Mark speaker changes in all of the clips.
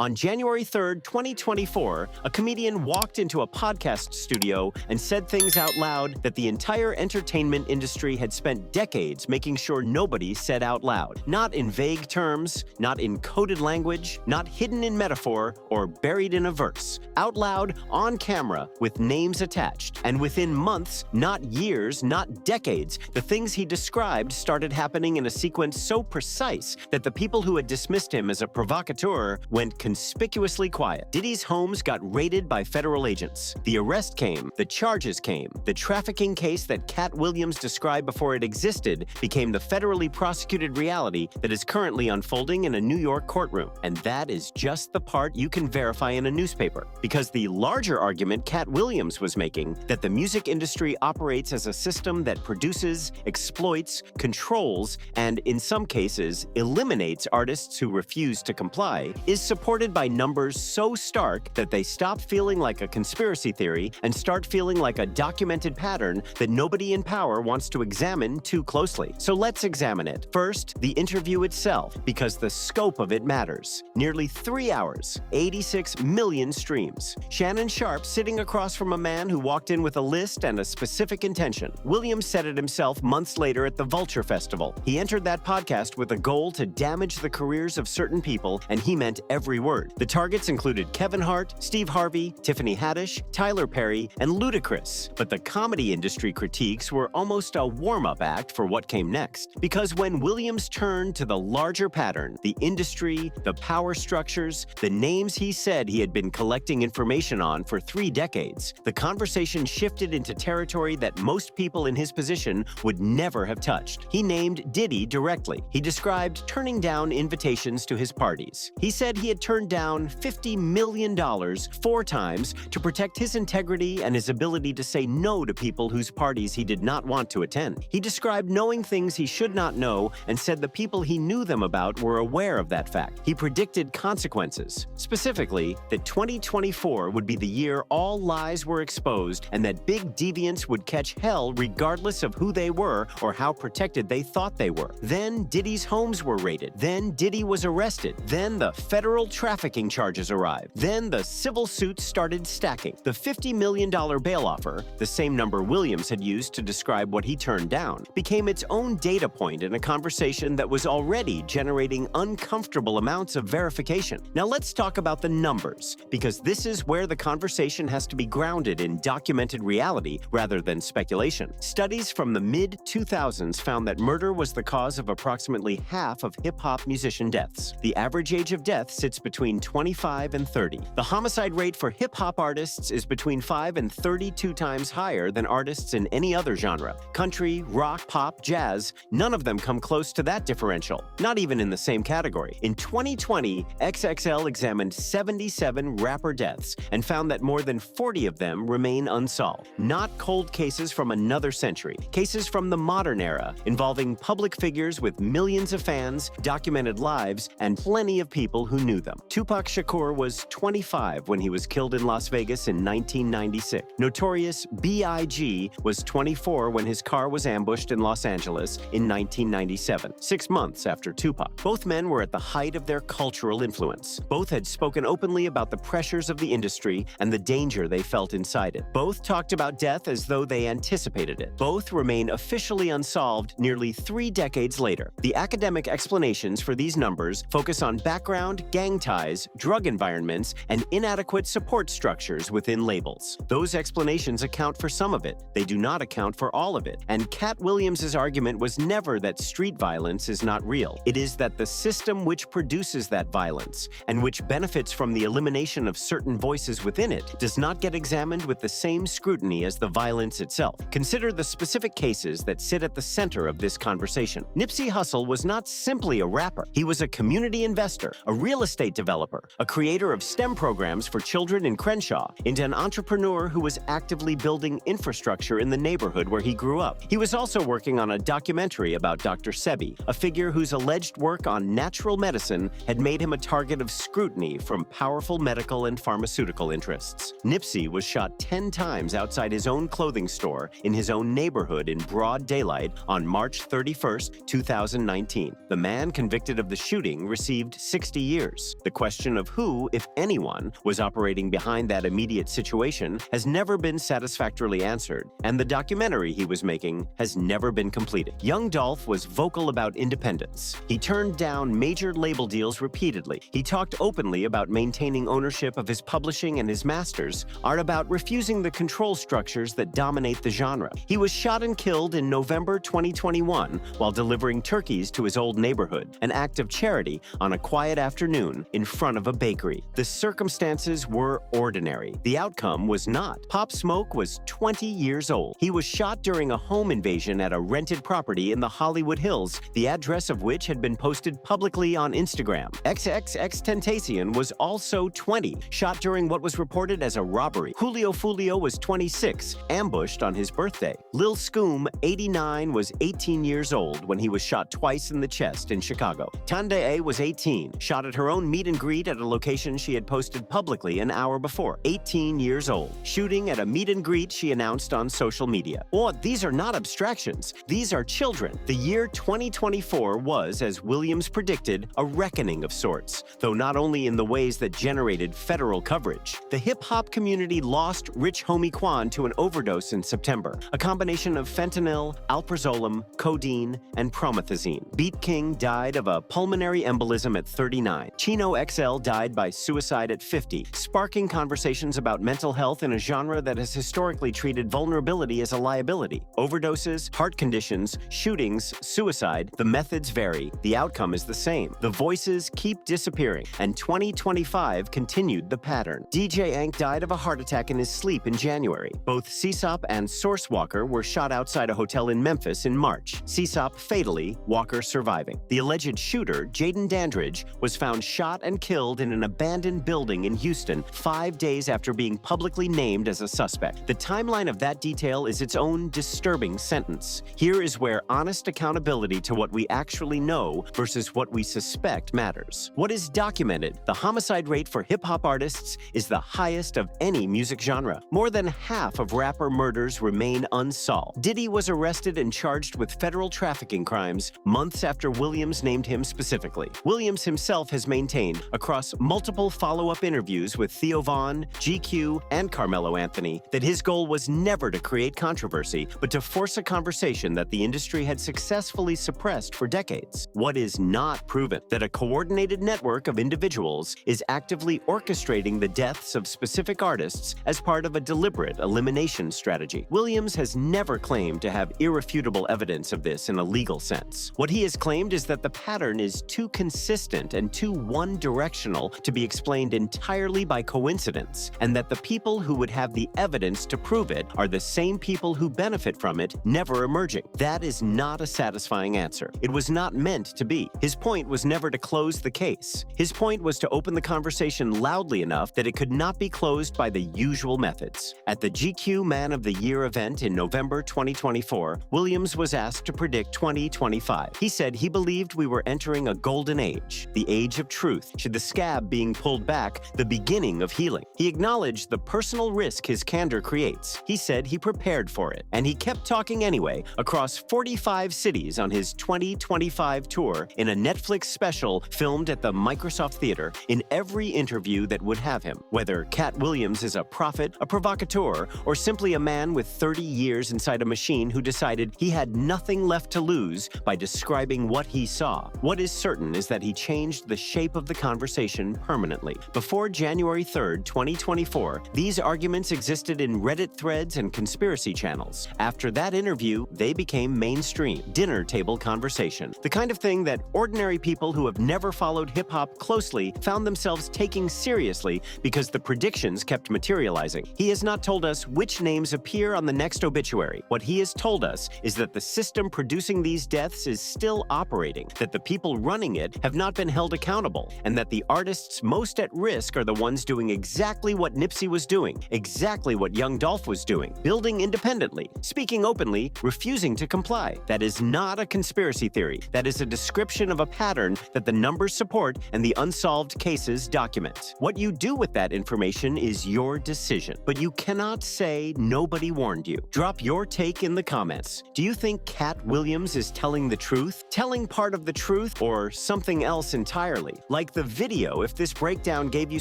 Speaker 1: On January 3rd, 2024, a comedian walked into a podcast studio and said things out loud that the entire entertainment industry had spent decades making sure nobody said out loud. Not in vague terms, not in coded language, not hidden in metaphor or buried in a verse. Out loud, on camera, with names attached. And within months, not years, not decades, the things he described started happening in a sequence so precise that the people who had dismissed him as a provocateur went conspicuously quiet. Diddy's homes got raided by federal agents. The arrest came, the charges came. The trafficking case that Katt Williams described before it existed became the federally prosecuted reality that is currently unfolding in a New York courtroom. And that is just the part you can verify in a newspaper. Because the larger argument Katt Williams was making, that the music industry operates as a system that produces, exploits, controls, and in some cases, eliminates artists who refuse to comply, is supported by numbers so stark that they stop feeling like a conspiracy theory and start feeling like a documented pattern that nobody in power wants to examine too closely. So let's examine it. First, the interview itself, because the scope of it matters. Nearly 3 hours, 86 million streams. Shannon Sharpe sitting across from a man who walked in with a list and a specific intention. Williams said it himself months later at the Vulture Festival. He entered that podcast with a goal to damage the careers of certain people, and he meant every word. The targets included Kevin Hart, Steve Harvey, Tiffany Haddish, Tyler Perry, and Ludacris. But the comedy industry critiques were almost a warm-up act for what came next. Because when Williams turned to the larger pattern, the industry, the power structures, the names he said he had been collecting information on for 3 decades, the conversation shifted into territory that most people in his position would never have touched. He named Diddy directly. He described turning down invitations to his parties. He said he had turned down $50 million 4 times to protect his integrity and his ability to say no to people whose parties he did not want to attend. He described knowing things he should not know and said the people he knew them about were aware of that fact. He predicted consequences, specifically that 2024 would be the year all lies were exposed and that big deviants would catch hell regardless of who they were or how protected they thought they were. Then Diddy's homes were raided. Then Diddy was arrested. Then the federal trafficking charges arrived. Then the civil suits started stacking. The $50 million bail offer, the same number Williams had used to describe what he turned down, became its own data point in a conversation that was already generating uncomfortable amounts of verification. Now let's talk about the numbers, because this is where the conversation has to be grounded in documented reality rather than speculation. Studies from the mid-2000s found that murder was the cause of approximately half of hip-hop musician deaths. The average age of death sits between 25 and 30. The homicide rate for hip-hop artists is between 5 and 32 times higher than artists in any other genre. Country, rock, pop, jazz, none of them come close to that differential, not even in the same category. In 2020, XXL examined 77 rapper deaths and found that more than 40 of them remain unsolved. Not cold cases from another century, cases from the modern era, involving public figures with millions of fans, documented lives, and plenty of people who knew them. Tupac Shakur was 25 when he was killed in Las Vegas in 1996. Notorious B.I.G. was 24 when his car was ambushed in Los Angeles in 1997, 6 months after Tupac. Both men were at the height of their cultural influence. Both had spoken openly about the pressures of the industry and the danger they felt inside it. Both talked about death as though they anticipated it. Both remain officially unsolved nearly 3 decades later. The academic explanations for these numbers focus on background, gang ties, drug environments, and inadequate support structures within labels. Those explanations account for some of it. They do not account for all of it. And Katt Williams' argument was never that street violence is not real. It is that the system which produces that violence, and which benefits from the elimination of certain voices within it, does not get examined with the same scrutiny as the violence itself. Consider the specific cases that sit at the center of this conversation. Nipsey Hussle was not simply a rapper. He was a community investor, a real estate developer, a creator of STEM programs for children in Crenshaw, and an entrepreneur who was actively building infrastructure in the neighborhood where he grew up. He was also working on a documentary about Dr. Sebi, a figure whose alleged work on natural medicine had made him a target of scrutiny from powerful medical and pharmaceutical interests. Nipsey was shot 10 times outside his own clothing store in his own neighborhood in broad daylight on March 31, 2019. The man convicted of the shooting received 60 years. The question of who, if anyone, was operating behind that immediate situation has never been satisfactorily answered, and the documentary he was making has never been completed. Young Dolph was vocal about independence. He turned down major label deals repeatedly. He talked openly about maintaining ownership of his publishing and his masters, art about refusing the control structures that dominate the genre. He was shot and killed in November 2021 while delivering turkeys to his old neighborhood, an act of charity on a quiet afternoon in front of a bakery. The circumstances were ordinary. The outcome was not. Pop Smoke was 20 years old. He was shot during a home invasion at a rented property in the Hollywood Hills, the address of which had been posted publicly on Instagram. XXXTentacion was also 20, shot during what was reported as a robbery. Julio Fulio was 26, ambushed on his birthday. Lil Scoom, 89, was 18 years old when he was shot twice in the chest in Chicago. Tande was 18, shot at her own meet and greet at a location she had posted publicly an hour before. 18 years old, shooting at a meet and greet she announced on social media. Oh, these are not abstractions. These are children. The year 2024 was, as Williams predicted, a reckoning of sorts, though not only in the ways that generated federal coverage. The hip-hop community lost Rich Homie Quan to an overdose in September, a combination of fentanyl, alprazolam, codeine, and promethazine. Beat King died of a pulmonary embolism at 39. Chino XL died by suicide at 50, sparking conversations about mental health in a genre that has historically treated vulnerability as a liability. Overdoses, heart conditions, shootings, suicide, the methods vary. The outcome is the same. The voices keep disappearing, and 2025 continued the pattern. DJ Ank died of a heart attack in his sleep in January. Both Cesop and Source Walker were shot outside a hotel in Memphis in March. Cesop fatally, Walker surviving. The alleged shooter, Jaden Dandridge, was found shot and killed in an abandoned building in Houston 5 days after being publicly named as a suspect. The timeline of that detail is its own disturbing sentence. Here is where honest accountability to what we actually know versus what we suspect matters. What is documented? The homicide rate for hip-hop artists is the highest of any music genre. More than half of rapper murders remain unsolved. Diddy was arrested and charged with federal trafficking crimes months after Williams named him specifically. Williams himself has maintained, across multiple follow-up interviews with Theo Von, GQ, and Carmelo Anthony, that his goal was never to create controversy, but to force a conversation that the industry had successfully suppressed for decades. What is not proven? That a coordinated network of individuals is actively orchestrating the deaths of specific artists as part of a deliberate elimination strategy. Williams has never claimed to have irrefutable evidence of this in a legal sense. What he has claimed is that the pattern is too consistent and too one-directional to be explained entirely by coincidence, and that the people who would have the evidence to prove it are the same people who benefit from it, never emerging. That is not a satisfying answer. It was not meant to be. His point was never to close the case. His point was to open the conversation loudly enough that it could not be closed by the usual methods. At the GQ Man of the Year event in November 2024, Williams was asked to predict 2025. He said he believed we were entering a golden age, the age of truth, should the scab being pulled back, the beginning of healing. He acknowledged the personal risk his candor creates. He said he prepared for it, and he kept talking anyway across 45 cities on his 2025 tour in a Netflix special filmed at the Microsoft Theater in every interview that would have him. Whether Katt Williams is a prophet, a provocateur, or simply a man with 30 years inside a machine who decided he had nothing left to lose by describing what he saw. What is certain is that he changed the shape of the conversation permanently. Before January 3rd, 2024, these arguments existed in Reddit threads and conspiracy channels. After that interview, they became mainstream, dinner table conversation. The kind of thing that ordinary people who have never followed hip-hop closely found themselves taking seriously because the predictions kept materializing. He has not told us which names appear on the next obituary. What he has told us is that the system producing these deaths is still operating, that the people running it have not been held accountable, and that the artists most at risk are the ones doing exactly what Nipsey was doing, exactly what Young Dolph was doing, building independently, speaking openly, refusing to comply. That is not a conspiracy theory. That is a description of a pattern that the numbers support and the unsolved cases document. What you do with that information is your decision, but you cannot say nobody warned you. Drop your take in the comments. Do you think Katt Williams is telling the truth, telling part of the truth, or something else entirely? Like the video if this breakdown gave you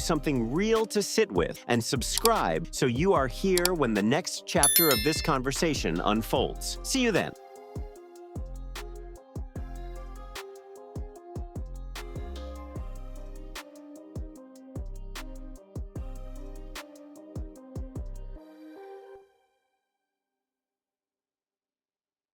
Speaker 1: something real to sit with, and subscribe so you are here when the next chapter of this conversation unfolds. See you then.